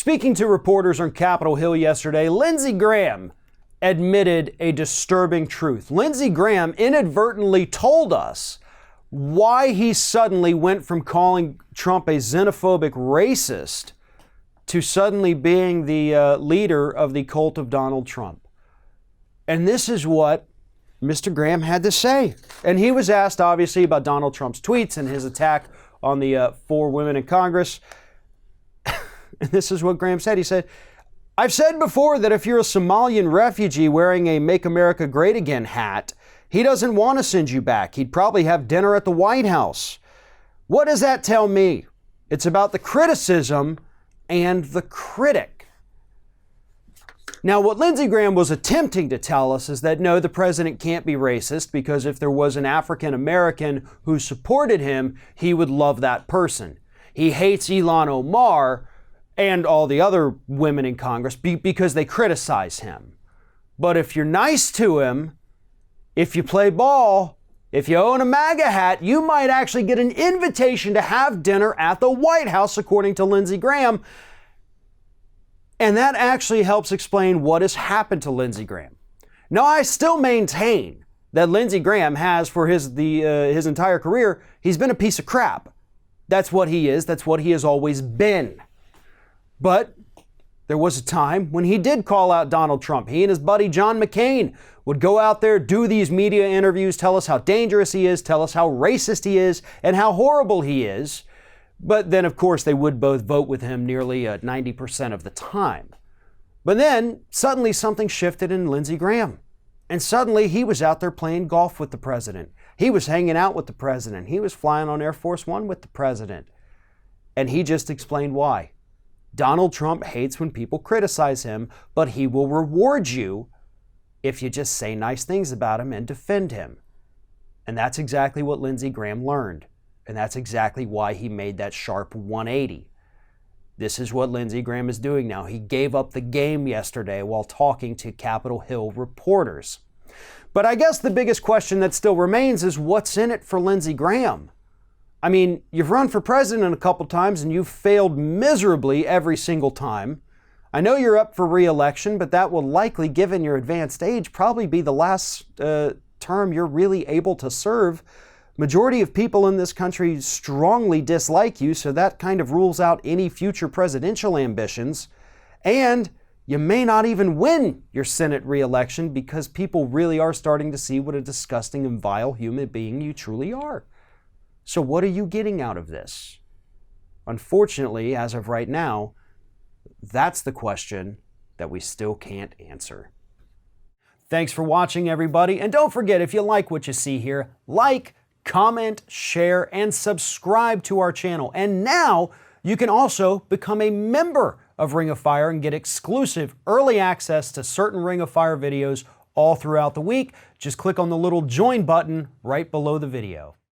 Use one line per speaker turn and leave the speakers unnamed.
Speaking to reporters on Capitol Hill yesterday, Lindsey Graham admitted a disturbing truth. Lindsey Graham inadvertently told us why he suddenly went from calling Trump a xenophobic racist to suddenly being the leader of the cult of Donald Trump. And this is what Mr. Graham had to say. And he was asked, obviously, about Donald Trump's tweets and his attack on the 4 women in Congress. And this is what Graham said. He said, "I've said before that if you're a Somalian refugee wearing a Make America Great Again hat, he doesn't want to send you back. He'd probably have dinner at the White House. What does that tell me? It's about the criticism and the critic." Now, what Lindsey Graham was attempting to tell us is that no, the president can't be racist because if there was an African American who supported him, he would love that person. He hates Ilhan Omar and all the other women in Congress because they criticize him. But if you're nice to him, if you play ball, if you own a MAGA hat, you might actually get an invitation to have dinner at the White House, according to Lindsey Graham. And that actually helps explain what has happened to Lindsey Graham. Now, I still maintain that Lindsey Graham has, for his entire career, he's been a piece of crap. That's what he is. That's what he has always been. But there was a time when he did call out Donald Trump. He and his buddy John McCain would go out there, do these media interviews, tell us how dangerous he is, tell us how racist he is, and how horrible he is. But then, of course, they would both vote with him nearly 90% of the time. But then, suddenly something shifted in Lindsey Graham. And suddenly he was out there playing golf with the president. He was hanging out with the president. He was flying on Air Force One with the president. And he just explained why. Donald Trump hates when people criticize him, but he will reward you if you just say nice things about him and defend him. And that's exactly what Lindsey Graham learned. And that's exactly why he made that sharp 180. This is what Lindsey Graham is doing now. He gave up the game yesterday while talking to Capitol Hill reporters. But I guess the biggest question that still remains is what's in it for Lindsey Graham? I mean, you've run for president a couple times and you've failed miserably every single time. I know you're up for re-election, but that will likely, given your advanced age, probably be the last term you're really able to serve. Majority of people in this country strongly dislike you, so that kind of rules out any future presidential ambitions. And you may not even win your Senate re-election because people really are starting to see what a disgusting and vile human being you truly are. So what are you getting out of this? Unfortunately, as of right now, that's the question that we still can't answer. Thanks for watching, everybody. And don't forget, if you like what you see here, like, comment, share, and subscribe to our channel. And now you can also become a member of Ring of Fire and get exclusive early access to certain Ring of Fire videos all throughout the week. Just click on the little join button right below the video.